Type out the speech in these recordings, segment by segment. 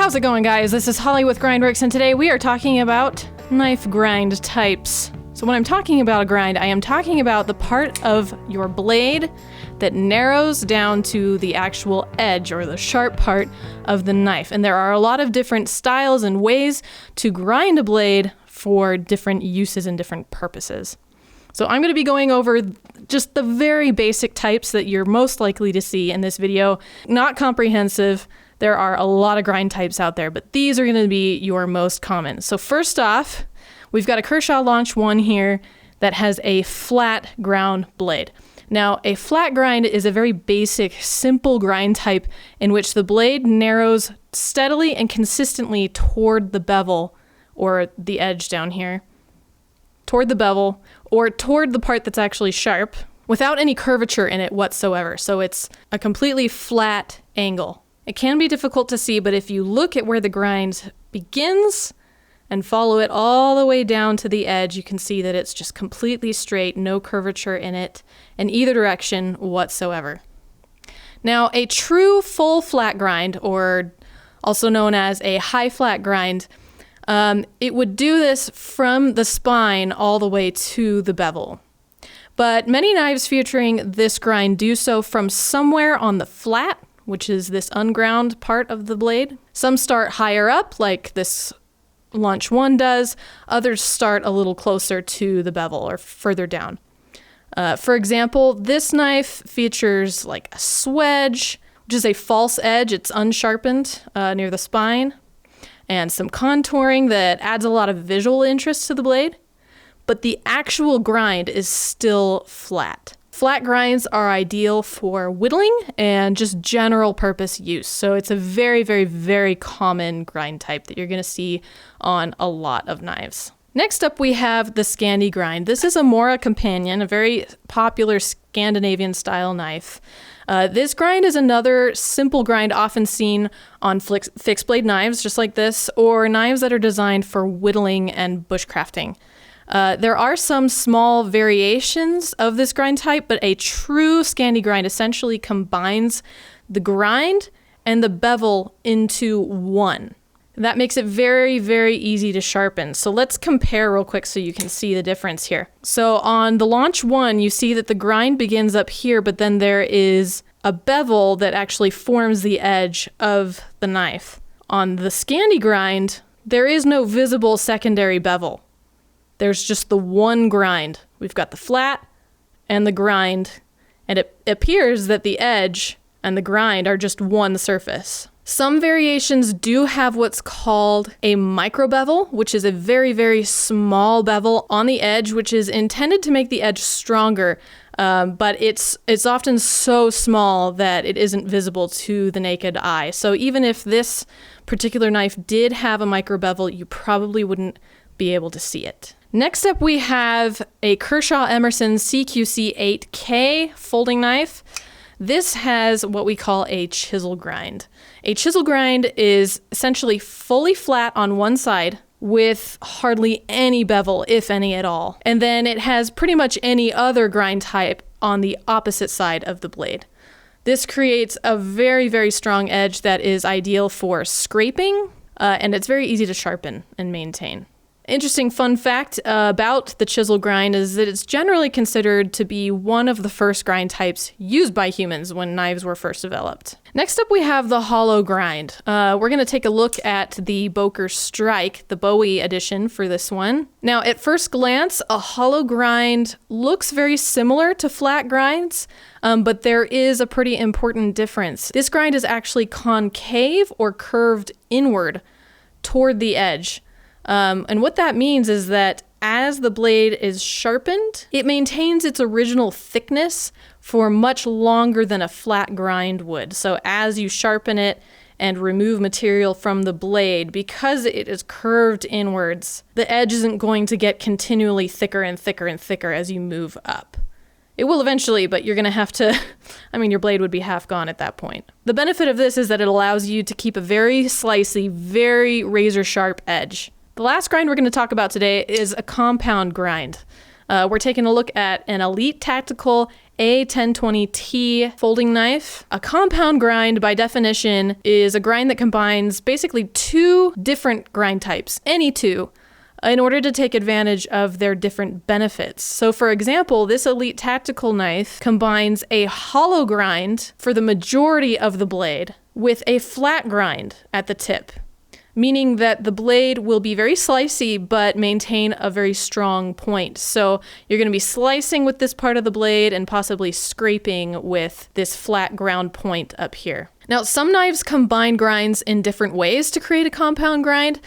How's it going, guys? This is Holly with Grindworx, and today we are talking about knife grind types. So when I'm talking about a grind, I am talking about the part of your blade that narrows down to the actual edge or the sharp part of the knife. And there are a lot of different styles and ways to grind a blade for different uses and different purposes. So I'm going to be going over just the very basic types that you're most likely to see in this video. Not comprehensive. There are a lot of grind types out there, but these are going to be your most common. So first off, we've got a Kershaw Launch 1 here that has a flat ground blade. Now, a flat grind is a very basic, simple grind type in which the blade narrows steadily and consistently toward the bevel, or the edge down here, toward the bevel, or toward the part that's actually sharp, without any curvature in it whatsoever. So it's a completely flat angle. It can be difficult to see, but if you look at where the grind begins and follow it all the way down to the edge, you can see that it's just completely straight, no curvature in it, in either direction whatsoever. Now, a true full flat grind, or also known as a high flat grind, it would do this from the spine all the way to the bevel. But many knives featuring this grind do so from somewhere on the flat, which is this unground part of the blade. Some start higher up, like this Launch 1 does. Others start a little closer to the bevel or further down. For example, this knife features like a swedge, which is a false edge. It's unsharpened near the spine, and some contouring that adds a lot of visual interest to the blade. But the actual grind is still flat. Flat grinds are ideal for whittling and just general purpose use. So it's a very, very, very common grind type that you're going to see on a lot of knives. Next up, we have the Scandi grind. This is a Mora companion, a very popular Scandinavian style knife. This grind is another simple grind often seen on fixed blade knives, just like this, or knives that are designed for whittling and bushcrafting. There are some small variations of this grind type, but a true Scandi grind essentially combines the grind and the bevel into one. That makes it very, very easy to sharpen. So let's compare real quick so you can see the difference here. So on the Launch 1, you see that the grind begins up here, but then there is a bevel that actually forms the edge of the knife. On the Scandi grind, there is no visible secondary bevel. There's just the one grind. We've got the flat and the grind, and it appears that the edge and the grind are just one surface. Some variations do have what's called a micro bevel, which is a very, very small bevel on the edge, which is intended to make the edge stronger, but it's often so small that it isn't visible to the naked eye. So even if this particular knife did have a micro bevel, you probably wouldn't be able to see it. Next up, we have a Kershaw Emerson CQC-8K folding knife. This has what we call a chisel grind. A chisel grind is essentially fully flat on one side with hardly any bevel, if any at all. And then it has pretty much any other grind type on the opposite side of the blade. This creates a very, very strong edge that is ideal for scraping, and it's very easy to sharpen and maintain. Interesting fun fact about the chisel grind is that it's generally considered to be one of the first grind types used by humans when knives were first developed. Next up, we have the hollow grind. We're going to take a look at the Boker Strike, the Bowie edition for this one. Now, at first glance, a hollow grind looks very similar to flat grinds, but there is a pretty important difference. This grind is actually concave or curved inward toward the edge. And what that means is that as the blade is sharpened, it maintains its original thickness for much longer than a flat grind would. So as you sharpen it and remove material from the blade, because it is curved inwards, the edge isn't going to get continually thicker and thicker and thicker as you move up. It will eventually, but you're going to have to, your blade would be half gone at that point. The benefit of this is that it allows you to keep a very slicey, very razor sharp edge. The last grind we're going to talk about today is a compound grind. We're taking a look at an Elite Tactical A1020T folding knife. A compound grind, by definition, is a grind that combines basically two different grind types, any two, in order to take advantage of their different benefits. So for example, this Elite Tactical knife combines a hollow grind for the majority of the blade with a flat grind at the tip, meaning that the blade will be very slicey but maintain a very strong point. So you're going to be slicing with this part of the blade and possibly scraping with this flat ground point up here. Now, some knives combine grinds in different ways to create a compound grind,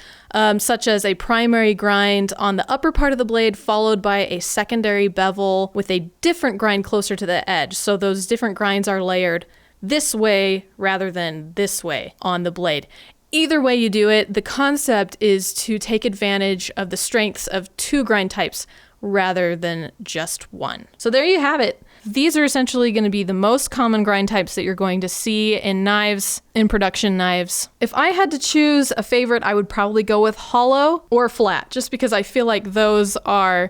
such as a primary grind on the upper part of the blade followed by a secondary bevel with a different grind closer to the edge. So those different grinds are layered this way rather than this way on the blade. Either way you do it, the concept is to take advantage of the strengths of two grind types rather than just one. So there you have it. These are essentially going to be the most common grind types that you're going to see in knives, in production knives. If I had to choose a favorite, I would probably go with hollow or flat, just because I feel like those are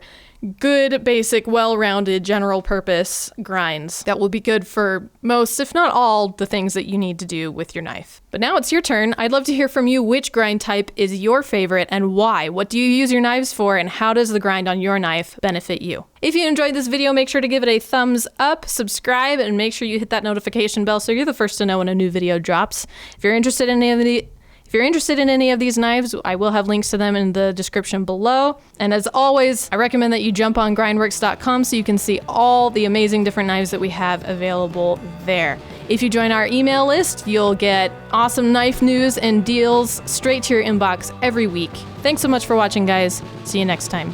good, basic, well-rounded, general-purpose grinds that will be good for most, if not all, the things that you need to do with your knife. But now it's your turn. I'd love to hear from you which grind type is your favorite and why. What do you use your knives for, and how does the grind on your knife benefit you? If you enjoyed this video, make sure to give it a thumbs up, subscribe, and make sure you hit that notification bell so you're the first to know when a new video drops. If you're interested in any of these knives, I will have links to them in the description below. And as always, I recommend that you jump on grindworx.com so you can see all the amazing different knives that we have available there. If you join our email list, you'll get awesome knife news and deals straight to your inbox every week. Thanks so much for watching, guys. See you next time.